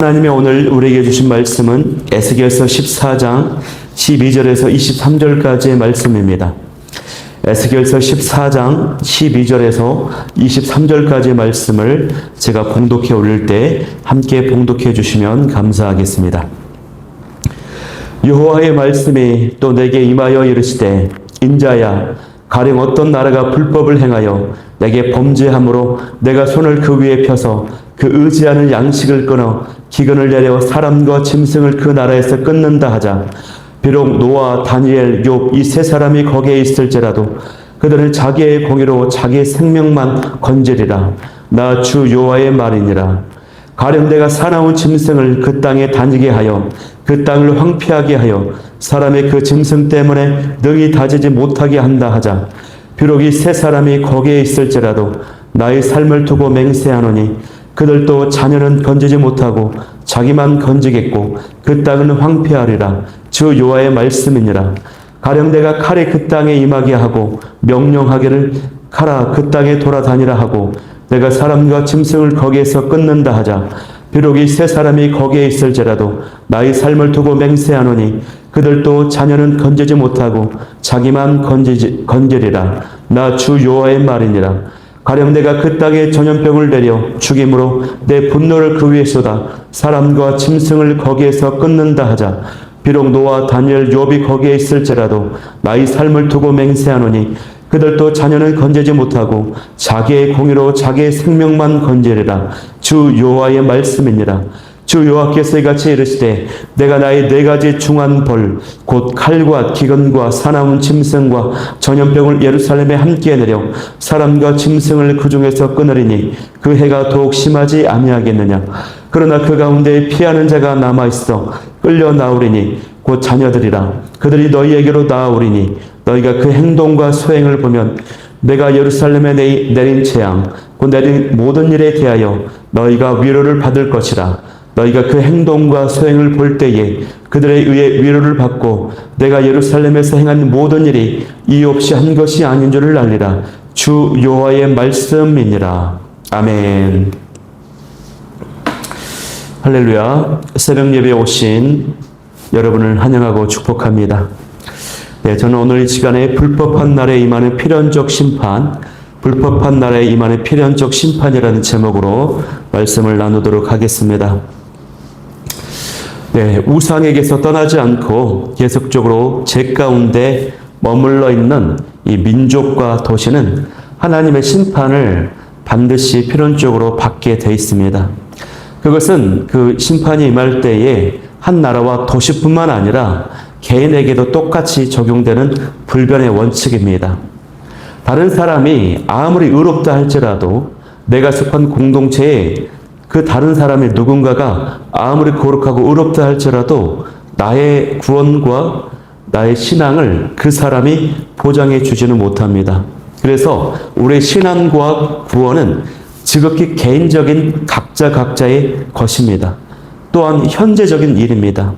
하나님의 오늘 우리에게 주신 말씀은 에스겔서 14장 12절에서 23절까지의 말씀입니다. 에스겔서 14장 12절에서 23절까지의 말씀을 제가 봉독해 올릴 때 함께 봉독해 주시면 감사하겠습니다. 여호와의 말씀이 또 내게 임하여 이르시되, 인자야, 가령 어떤 나라가 불법을 행하여 내게 범죄함으로 내가 손을 그 위에 펴서 그 의지하는 양식을 끊어 기근을 내려 사람과 짐승을 그 나라에서 끊는다 하자. 비록 노아, 다니엘, 욥 이 세 사람이 거기에 있을지라도 그들은 자기의 공의로 자기의 생명만 건지리라. 나 주 여호와의 말이니라. 가령 내가 사나운 짐승을 그 땅에 다니게 하여 그 땅을 황폐하게 하여 사람의 그 짐승 때문에 능히 다지지 못하게 한다 하자. 비록 이 세 사람이 거기에 있을지라도 나의 삶을 두고 맹세하노니 그들도 자녀는 건지지 못하고 자기만 건지겠고 그 땅은 황폐하리라. 주 여호와의 말씀이니라. 가령 내가 칼이 그 땅에 임하게 하고 명령하기를 가라 그 땅에 돌아다니라 하고 내가 사람과 짐승을 거기에서 끊는다 하자. 비록 이 세 사람이 거기에 있을지라도 나의 삶을 두고 맹세하노니 그들도 자녀는 건지지 못하고 자기만 건지리라. 나 주 여호와의 말이니라. 가령 내가 그 땅에 전염병을 내려 죽임으로 내 분노를 그 위에 쏟아 사람과 짐승을 거기에서 끊는다 하자. 비록 노아, 다니엘, 욥이 거기에 있을지라도 나의 삶을 두고 맹세하노니 그들도 자녀는 건지지 못하고 자기의 공의로 자기의 생명만 건지리라. 주 여호와의 말씀이니라. 주 여호와께서 이같이 이르시되, 내가 나의 네 가지 중한 벌 곧 칼과 기근과 사나운 짐승과 전염병을 예루살렘에 함께 내려 사람과 짐승을 그 중에서 끊으리니 그 해가 더욱 심하지 아니하겠느냐. 그러나 그 가운데 피하는 자가 남아있어 끌려 나오리니 곧 자녀들이라. 그들이 너희에게로 나아오리니 너희가 그 행동과 소행을 보면 내가 예루살렘에 내린 재앙 곧 내린 모든 일에 대하여 너희가 위로를 받을 것이라. 너희가 그 행동과 소행을 볼 때에 그들에 의해 위로를 받고 내가 예루살렘에서 행한 모든 일이 이유 없이 한 것이 아닌 줄을 알리라. 주 여호와의 말씀이니라. 아멘. 할렐루야. 새벽 예배에 오신 여러분을 환영하고 축복합니다. 네, 저는 오늘 이 시간에 불법한 날에 임하는 필연적 심판, 불법한 날에 임하는 필연적 심판이라는 제목으로 말씀을 나누도록 하겠습니다. 네, 우상에게서 떠나지 않고 계속적으로 제 가운데 머물러 있는 이 민족과 도시는 하나님의 심판을 반드시 필연적으로 받게 돼 있습니다. 그것은 그 심판이 임할 때에 한 나라와 도시뿐만 아니라 개인에게도 똑같이 적용되는 불변의 원칙입니다. 다른 사람이 아무리 의롭다 할지라도 내가 속한 공동체에 그 다른 사람의 누군가가 아무리 거룩하고 의롭다 할지라도 나의 구원과 나의 신앙을 그 사람이 보장해 주지는 못합니다. 그래서 우리의 신앙과 구원은 지극히 개인적인 각자의 것입니다. 또한 현재적인 일입니다.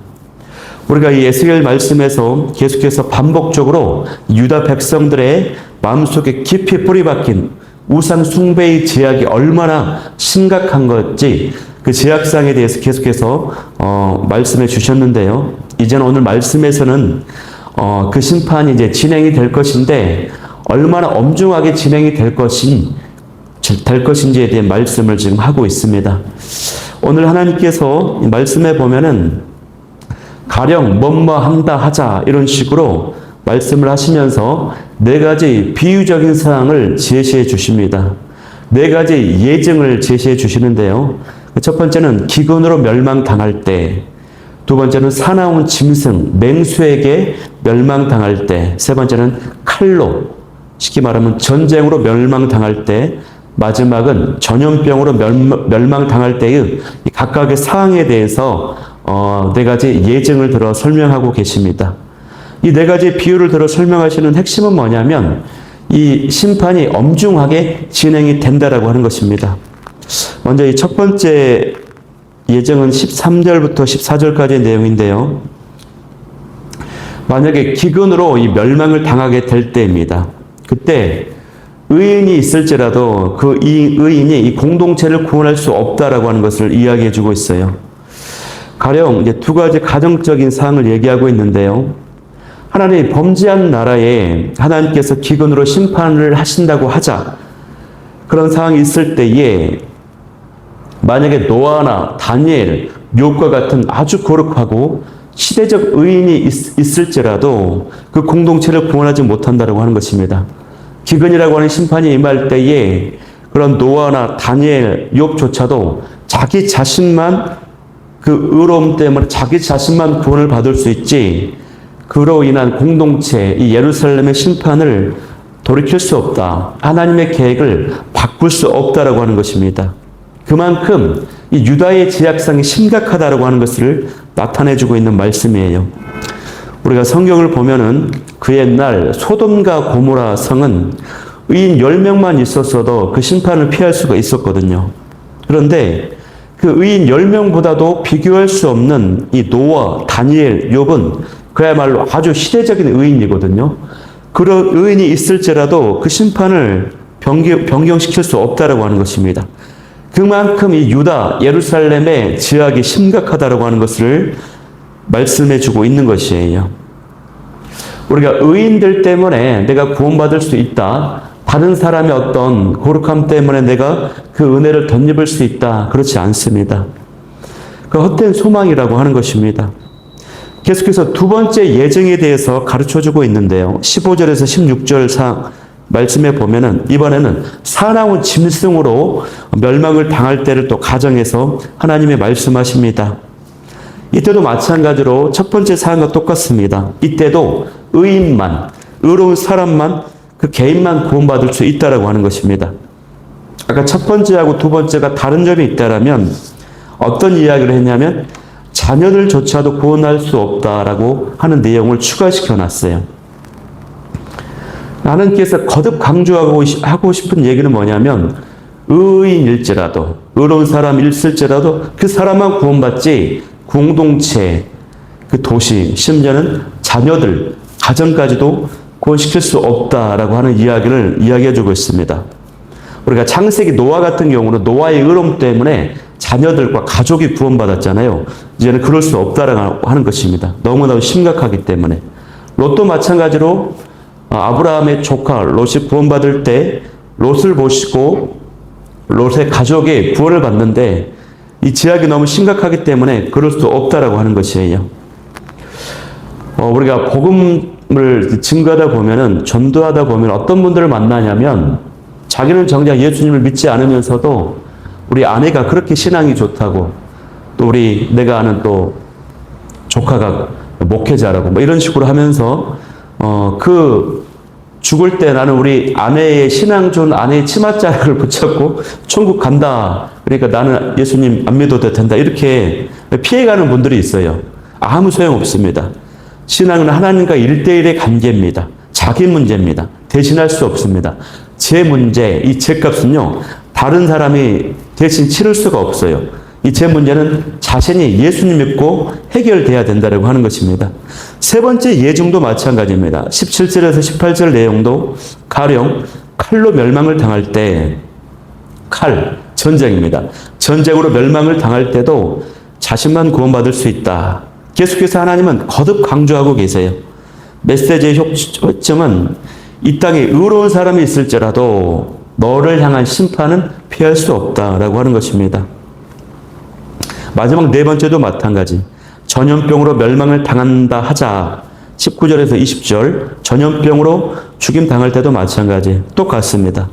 우리가 이 에스겔 말씀에서 계속해서 반복적으로 유다 백성들의 마음속에 깊이 뿌리박힌 우상 숭배의 제약이 얼마나 심각한 건지 그 제약상에 대해서 계속해서 말씀해 주셨는데요. 이제는 오늘 말씀에서는 그 심판이 이제 진행이 될 것인데 얼마나 엄중하게 진행이 될 것인지에 대한 말씀을 지금 하고 있습니다. 오늘 하나님께서 말씀해 보면은 가령 뭐뭐한다 하자 이런 식으로 말씀을 하시면서 네 가지 비유적인 사항을 제시해 주십니다. 네 가지 예증을 제시해 주시는데요. 첫 번째는 기근으로 멸망당할 때, 두 번째는 사나운 짐승, 맹수에게 멸망당할 때, 세 번째는 칼로, 쉽게 말하면 전쟁으로 멸망당할 때, 마지막은 전염병으로 멸망당할 때의 각각의 사항에 대해서 네 가지 예증을 들어 설명하고 계십니다. 이 네 가지 비유를 들어 설명하시는 핵심은 뭐냐면 이 심판이 엄중하게 진행이 된다라고 하는 것입니다. 먼저 이 첫 번째 예정은 13절부터 14절까지의 내용인데요. 만약에 기근으로 이 멸망을 당하게 될 때입니다. 그때 의인이 있을지라도 그 이 의인이 이 공동체를 구원할 수 없다라고 하는 것을 이야기해 주고 있어요. 가령 이제 두 가지 가정적인 사항을 얘기하고 있는데요. 하나님이 범죄한 나라에 하나님께서 기근으로 심판을 하신다고 하자. 그런 상황이 있을 때에 만약에 노아나 다니엘, 욥과 같은 아주 거룩하고 시대적 의인이 있을지라도 그 공동체를 구원하지 못한다고 하는 것입니다. 기근이라고 하는 심판이 임할 때에 그런 노아나 다니엘, 욥조차도 자기 자신만 그 의로움 때문에 자기 자신만 구원을 받을 수 있지 그로 인한 공동체, 이 예루살렘의 심판을 돌이킬 수 없다. 하나님의 계획을 바꿀 수 없다라고 하는 것입니다. 그만큼 이 유다의 제약상이 심각하다라고 하는 것을 나타내주고 있는 말씀이에요. 우리가 성경을 보면은 그 옛날 소돔과 고모라 성은 의인 10명만 있었어도 그 심판을 피할 수가 있었거든요. 그런데 그 의인 10명보다도 비교할 수 없는 이 노아, 다니엘, 욥은 그야말로 아주 시대적인 의인이거든요. 그런 의인이 있을지라도 그 심판을 변경시킬 수 없다라고 하는 것입니다. 그만큼 이 유다, 예루살렘의 죄악이 심각하다라고 하는 것을 말씀해 주고 있는 것이에요. 우리가 의인들 때문에 내가 구원받을 수 있다. 다른 사람의 어떤 거룩함 때문에 내가 그 은혜를 덧입을 수 있다. 그렇지 않습니다. 그 헛된 소망이라고 하는 것입니다. 계속해서 두 번째 예정에 대해서 가르쳐주고 있는데요. 15절에서 16절 말씀에 보면은 이번에는 사나운 짐승으로 멸망을 당할 때를 또 가정해서 하나님이 말씀하십니다. 이때도 마찬가지로 첫 번째 사안과 똑같습니다. 이때도 의인만, 의로운 사람만, 그 개인만 구원받을 수 있다라고 하는 것입니다. 아까 첫 번째하고 두 번째가 다른 점이 있다라면 어떤 이야기를 했냐면 자녀들조차도 구원할 수 없다라고 하는 내용을 추가시켜 놨어요. 하나님께서 거듭 강조하고 싶은 얘기는 뭐냐면 의인일지라도 의로운 사람이 있을지라도 그 사람만 구원받지 공동체, 그 도시, 심지어는 자녀들, 가정까지도 구원시킬 수 없다라고 하는 이야기를 이야기해주고 있습니다. 우리가 창세기 노아 같은 경우는 노아의 의로움 때문에 자녀들과 가족이 구원받았잖아요. 이제는 그럴 수 없다라고 하는 것입니다. 너무나도 심각하기 때문에. 롯도 마찬가지로 아브라함의 조카 롯이 구원받을 때 롯을 보시고 롯의 가족이 구원을 받는데 이 제약이 너무 심각하기 때문에 그럴 수 없다라고 하는 것이에요. 우리가 복음을 증거하다 보면은 전도하다 보면 어떤 분들을 만나냐면 자기는 정작 예수님을 믿지 않으면서도 우리 아내가 그렇게 신앙이 좋다고 또 내가 아는 또 조카가 목회자라고 뭐 이런 식으로 하면서 그 죽을 때 나는 우리 아내의 신앙 좋은 아내의 치맛자락을 붙잡고 천국 간다. 그러니까 나는 예수님 안 믿어도 된다. 이렇게 피해가는 분들이 있어요. 아무 소용 없습니다. 신앙은 하나님과 1대1의 관계입니다. 자기 문제입니다. 대신할 수 없습니다. 제 문제, 이 죄값은요, 다른 사람이 대신 치를 수가 없어요. 이 제 문제는 자신이 예수님 믿고 해결돼야 된다고 하는 것입니다. 세 번째 예증도 마찬가지입니다. 17절에서 18절 내용도 가령 칼로 멸망을 당할 때 전쟁입니다. 전쟁으로 멸망을 당할 때도 자신만 구원받을 수 있다. 계속해서 하나님은 거듭 강조하고 계세요. 메시지의 초점은 이 땅에 의로운 사람이 있을지라도 너를 향한 심판은 피할 수 없다라고 하는 것입니다. 마지막 네 번째도 마찬가지. 전염병으로 멸망을 당한다 하자. 19절에서 20절 전염병으로 죽임 당할 때도 마찬가지. 똑같습니다.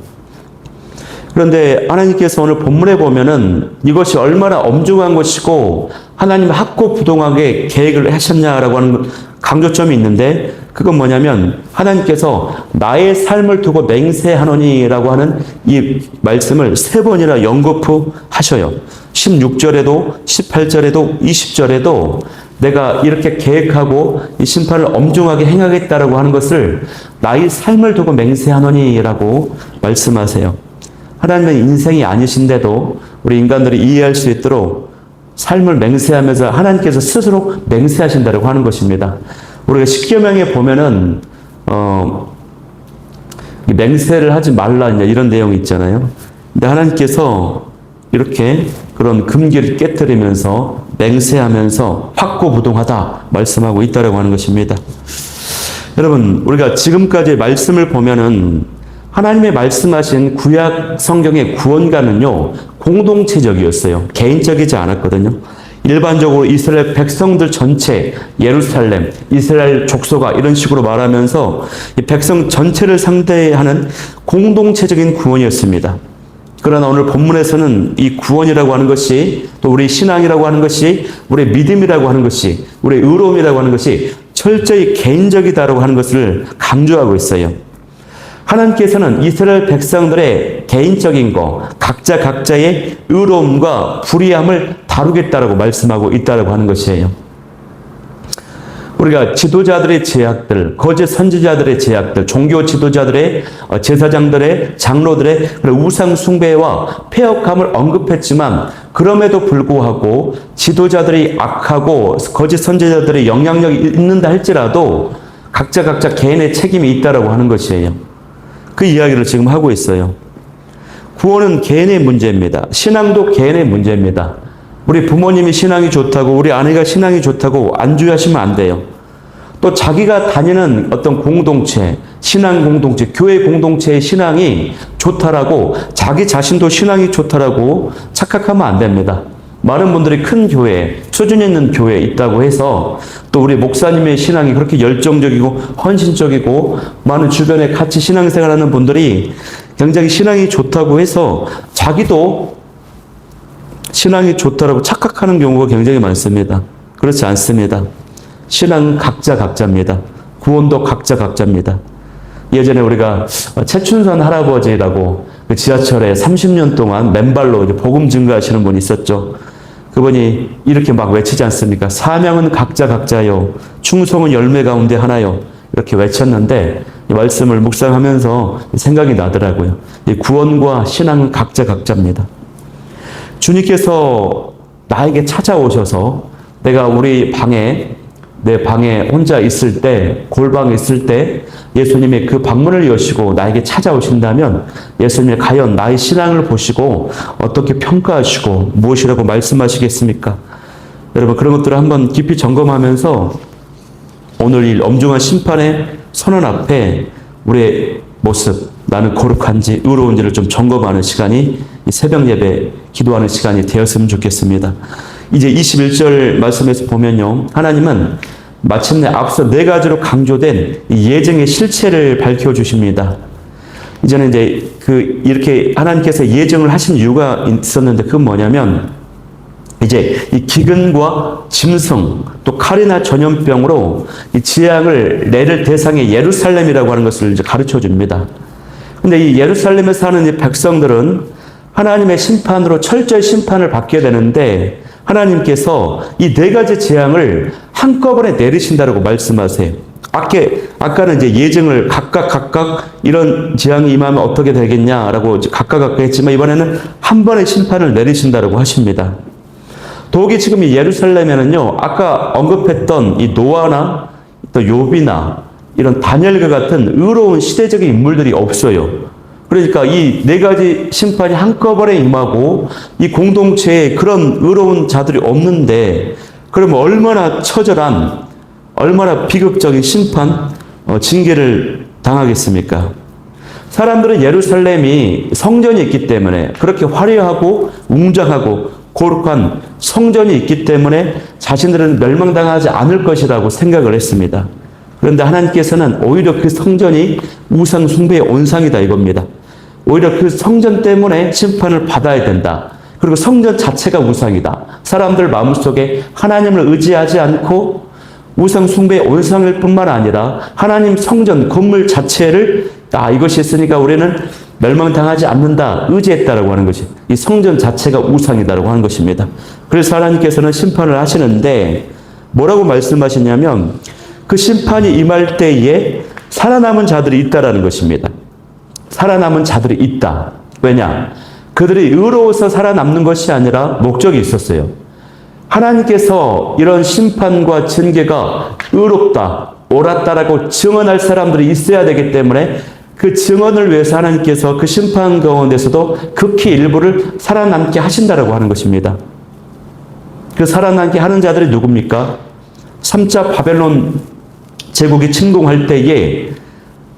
그런데 하나님께서 오늘 본문에 보면은 이것이 얼마나 엄중한 것이고 하나님 학고부동하게 계획을 하셨냐라고 하는 강조점이 있는데 그건 뭐냐면 하나님께서 나의 삶을 두고 맹세하노니라고 하는 이 말씀을 세 번이나 연거푸하셔요. 16절에도 18절에도 20절에도 내가 이렇게 계획하고 이 심판을 엄중하게 행하겠다라고 하는 것을 나의 삶을 두고 맹세하노니라고 말씀하세요. 하나님은 인생이 아니신데도 우리 인간들이 이해할 수 있도록 삶을 맹세하면서 하나님께서 스스로 맹세하신다고 하는 것입니다. 우리가 십계명에 보면은 맹세를 하지 말라 이런 내용이 있잖아요. 근데 하나님께서 이렇게 그런 금기를 깨뜨리면서 맹세하면서 확고부동하다 말씀하고 있다라고 하는 것입니다. 여러분, 우리가 지금까지 말씀을 보면은 하나님의 말씀하신 구약 성경의 구원가는요, 공동체적이었어요. 개인적이지 않았거든요. 일반적으로 이스라엘 백성들 전체, 예루살렘, 이스라엘 족속아 이런 식으로 말하면서 이 백성 전체를 상대하는 공동체적인 구원이었습니다. 그러나 오늘 본문에서는 이 구원이라고 하는 것이, 또 우리 신앙이라고 하는 것이, 우리 믿음이라고 하는 것이, 우리 의로움이라고 하는 것이 철저히 개인적이다라고 하는 것을 강조하고 있어요. 하나님께서는 이스라엘 백성들의 개인적인 거, 각자의 의로움과 불의함을 다루겠다라고 말씀하고 있다라고 하는 것이에요. 우리가 지도자들의 제약들, 거짓 선지자들의 제약들, 종교 지도자들의, 제사장들의, 장로들의 우상 숭배와 폐역함을 언급했지만, 그럼에도 불구하고 지도자들이 악하고 거짓 선지자들의 영향력이 있는다 할지라도 각자 개인의 책임이 있다라고 하는 것이에요. 그 이야기를 지금 하고 있어요. 구원은 개인의 문제입니다. 신앙도 개인의 문제입니다. 우리 부모님이 신앙이 좋다고, 우리 아내가 신앙이 좋다고 안주하시면 안 돼요. 또 자기가 다니는 어떤 공동체, 신앙 공동체, 교회 공동체의 신앙이 좋다라고, 자기 자신도 신앙이 좋다라고 착각하면 안 됩니다. 많은 분들이 큰 교회, 수준 있는 교회에 있다고 해서 또 우리 목사님의 신앙이 그렇게 열정적이고 헌신적이고 많은 주변에 같이 신앙생활하는 분들이 굉장히 신앙이 좋다고 해서 자기도 신앙이 좋다라고 착각하는 경우가 굉장히 많습니다. 그렇지 않습니다. 신앙은 각자입니다. 구원도 각자입니다. 예전에 우리가 최춘선 할아버지라고 그 지하철에 30년 동안 맨발로 이제 복음 증거하시는 분이 있었죠. 그분이 이렇게 막 외치지 않습니까? 사명은 각자요. 충성은 열매 가운데 하나요. 이렇게 외쳤는데 이 말씀을 묵상하면서 생각이 나더라고요. 이 구원과 신앙은 각자입니다. 주님께서 나에게 찾아오셔서 내가 내 방에 혼자 있을 때, 골방에 있을 때 예수님의 그 방문을 여시고 나에게 찾아오신다면 예수님이 과연 나의 신앙을 보시고 어떻게 평가하시고 무엇이라고 말씀하시겠습니까? 여러분, 그런 것들을 한번 깊이 점검하면서 오늘 이 엄중한 심판의 선언 앞에 우리의 모습, 나는 거룩한지 의로운지를 좀 점검하는 시간이 이 새벽 예배 기도하는 시간이 되었으면 좋겠습니다. 이제 21절 말씀에서 보면요, 하나님은 마침내 앞서 4가지로 강조된 이 예정의 실체를 밝혀주십니다. 이제는 이제 이렇게 하나님께서 예정을 하신 이유가 있었는데 그건 뭐냐면, 이제 이 기근과 짐승 또 칼이나 전염병으로 이 재앙을 내릴 대상의 예루살렘이라고 하는 것을 이제 가르쳐 줍니다. 근데 이 예루살렘에 사는 이 백성들은 하나님의 심판으로 철저히 심판을 받게 되는데, 하나님께서 이 4가지 재앙을 한꺼번에 내리신다라고 말씀하세요. 아까는 이제 예정을 각각 이런 재앙이 임하면 어떻게 되겠냐라고 각각 했지만 이번에는 한 번의 심판을 내리신다라고 하십니다. 더욱이 지금 이 예루살렘에는요, 아까 언급했던 이 노아나 또 욥이나 이런 다니엘과 같은 의로운 시대적인 인물들이 없어요. 그러니까 이 4가지 심판이 한꺼번에 임하고 이 공동체에 그런 의로운 자들이 없는데, 그러면 얼마나 처절한, 얼마나 비극적인 심판, 징계를 당하겠습니까? 사람들은 예루살렘이 성전이 있기 때문에, 그렇게 화려하고 웅장하고 거룩한 성전이 있기 때문에 자신들은 멸망당하지 않을 것이라고 생각을 했습니다. 그런데 하나님께서는 오히려 그 성전이 우상 숭배의 온상이다 이겁니다. 오히려 그 성전 때문에 심판을 받아야 된다. 그리고 성전 자체가 우상이다. 사람들 마음속에 하나님을 의지하지 않고 우상 숭배의 온상일 뿐만 아니라 하나님 성전 건물 자체를 이것이 있으니까 우리는 멸망당하지 않는다 의지했다라고 하는 것이, 이 성전 자체가 우상이다라고 하는 것입니다. 그래서 하나님께서는 심판을 하시는데 뭐라고 말씀하시냐면, 그 심판이 임할 때에 살아남은 자들이 있다라는 것입니다. 살아남은 자들이 있다. 왜냐? 그들이 의로워서 살아남는 것이 아니라 목적이 있었어요. 하나님께서 이런 심판과 징계가 의롭다, 옳았다라고 증언할 사람들이 있어야 되기 때문에 그 증언을 위해서 하나님께서 그 심판 가운데서도 극히 일부를 살아남게 하신다라고 하는 것입니다. 그 살아남게 하는 자들이 누굽니까? 3차 바벨론 제국이 침공할 때에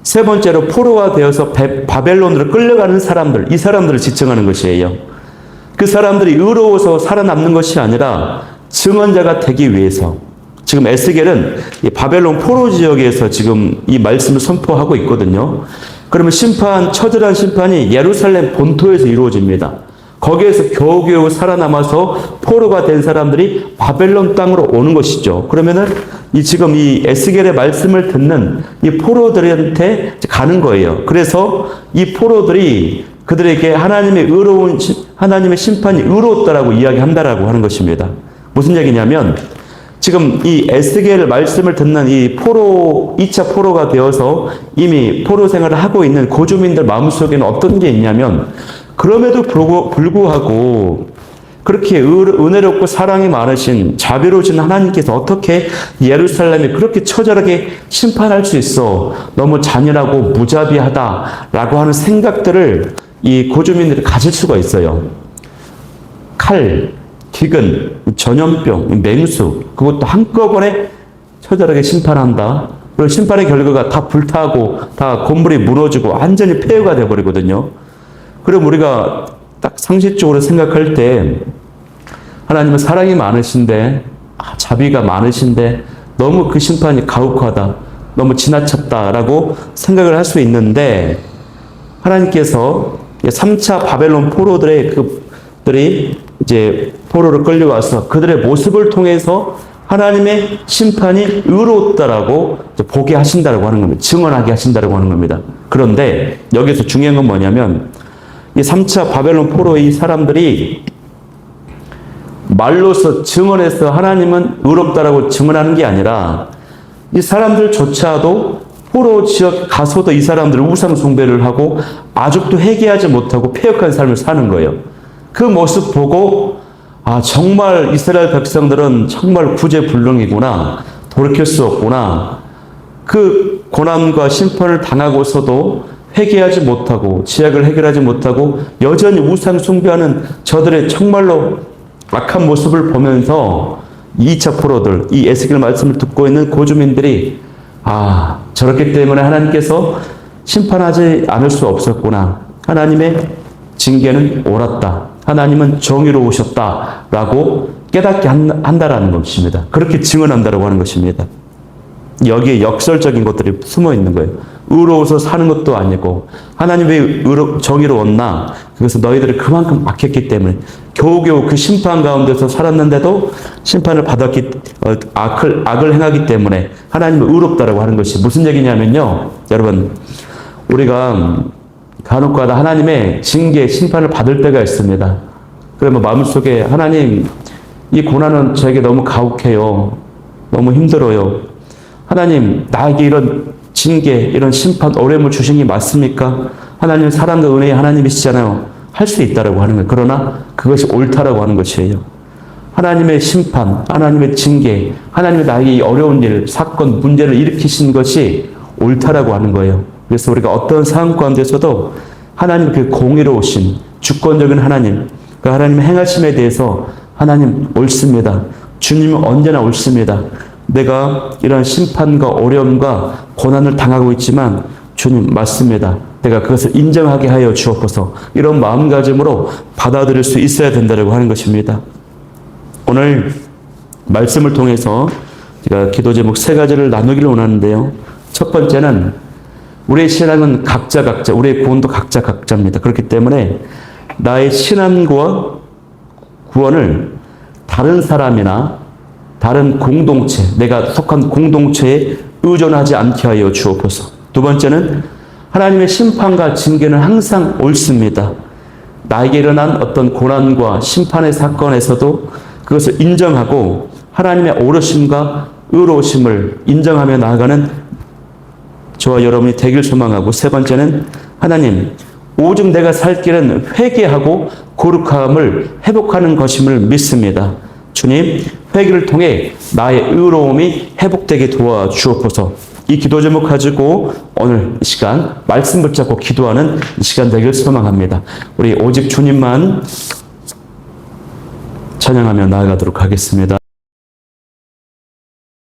세 번째로 포로가 되어서 바벨론으로 끌려가는 사람들, 이 사람들을 지칭하는 것이에요. 그 사람들이 의로워서 살아남는 것이 아니라 증언자가 되기 위해서, 지금 에스겔은 이 바벨론 포로 지역에서 지금 이 말씀을 선포하고 있거든요. 그러면 처절한 심판이 예루살렘 본토에서 이루어집니다. 거기에서 겨우겨우 살아남아서 포로가 된 사람들이 바벨론 땅으로 오는 것이죠. 그러면은 지금 이 에스겔의 말씀을 듣는 이 포로들한테 가는 거예요. 그래서 이 포로들이 그들에게 하나님의 심판이 의로웠다라고 이야기한다라고 하는 것입니다. 무슨 얘기냐면, 지금 이 에스겔 말씀을 듣는 이 2차 포로가 되어서 이미 포로 생활을 하고 있는 고주민들 마음속에는 어떤 게 있냐면, 그럼에도 불구하고 그렇게 은혜롭고 사랑이 많으신 자비로우신 하나님께서 어떻게 예루살렘이 그렇게 처절하게 심판할 수 있어? 너무 잔인하고 무자비하다라고 하는 생각들을 이 고주민들이 가질 수가 있어요. 칼, 기근, 전염병, 맹수, 그것도 한꺼번에 처절하게 심판한다. 그리고 심판의 결과가 다 불타고 다 건물이 무너지고 완전히 폐허가 되어버리거든요. 그럼 우리가 딱 상식적으로 생각할 때 하나님은 사랑이 많으신데, 자비가 많으신데 너무 그 심판이 가혹하다, 너무 지나쳤다라고 생각을 할 수 있는데, 하나님께서 3차 바벨론 그들이 이제 포로로 끌려와서 그들의 모습을 통해서 하나님의 심판이 의로웠다라고 보게 하신다라고 하는 겁니다. 증언하게 하신다라고 하는 겁니다. 그런데 여기서 중요한 건 뭐냐면, 이 3차 바벨론 포로의 이 사람들이 말로서 증언해서 하나님은 의롭다라고 증언하는 게 아니라, 이 사람들조차도 포로 지역 가서도 이 사람들은 우상 숭배를 하고 아직도 회개하지 못하고 패역한 삶을 사는 거예요. 그 모습 보고, 정말 이스라엘 백성들은 정말 구제불능이구나, 돌이킬 수 없구나, 그 고난과 심판을 당하고서도 회개하지 못하고 죄악을 해결하지 못하고 여전히 우상 숭배하는 저들의 정말로 악한 모습을 보면서 2차 포로들, 이 에스겔 말씀을 듣고 있는 고주민들이, 저렇기 때문에 하나님께서 심판하지 않을 수 없었구나, 하나님의 징계는 옳았다, 하나님은 정의로우셨다라고 깨닫게 한다라는 것입니다. 그렇게 증언한다라고 하는 것입니다. 여기에 역설적인 것들이 숨어 있는 거예요. 의로워서 사는 것도 아니고, 하나님 왜 정의로웠나? 그것은 너희들이 그만큼 악했기 때문에, 겨우겨우 그 심판 가운데서 살았는데도 심판을 받았기, 악을 행하기 때문에 하나님은 의롭다라고 하는 것이 무슨 얘기냐면요. 여러분, 우리가 간혹가다 하나님의 징계, 심판을 받을 때가 있습니다. 그러면 마음속에, 하나님, 이 고난은 저에게 너무 가혹해요. 너무 힘들어요. 하나님, 나에게 이런 징계, 이런 심판, 어려움을 주신 게 맞습니까? 하나님은 사랑과 은혜의 하나님이시잖아요. 할 수 있다라고 하는 거예요. 그러나 그것이 옳다라고 하는 것이에요. 하나님의 심판, 하나님의 징계, 하나님의 나에게 이 어려운 일, 사건, 문제를 일으키신 것이 옳다라고 하는 거예요. 그래서 우리가 어떤 상황 가운데서도 하나님 그 공의로우신 주권적인 하나님, 그 하나님의 행하심에 대해서 하나님 옳습니다. 주님은 언제나 옳습니다. 내가 이런 심판과 어려움과 고난을 당하고 있지만 주님 맞습니다. 내가 그것을 인정하게 하여 주옵소서. 이런 마음가짐으로 받아들일 수 있어야 된다고 하는 것입니다. 오늘 말씀을 통해서 제가 기도 제목 3가지를 나누기를 원하는데요. 첫 번째는 우리의 신앙은 각자, 우리의 구원도 각자입니다. 그렇기 때문에 나의 신앙과 구원을 다른 사람이나 다른 공동체, 내가 속한 공동체에 의존하지 않게 하여 주옵소서. 두 번째는 하나님의 심판과 징계는 항상 옳습니다. 나에게 일어난 어떤 고난과 심판의 사건에서도 그것을 인정하고 하나님의 옳으심과 의로우심을 인정하며 나아가는 저와 여러분이 되길 소망하고, 세 번째는 하나님, 오직 내가 살 길은 회개하고 거룩함을 회복하는 것임을 믿습니다. 주님, 회개를 통해 나의 의로움이 회복되게 도와주옵소서. 이 기도 제목 가지고 오늘 이 시간 말씀 붙잡고 기도하는 이 시간 되길 소망합니다. 우리 오직 주님만 찬양하며 나아가도록 하겠습니다.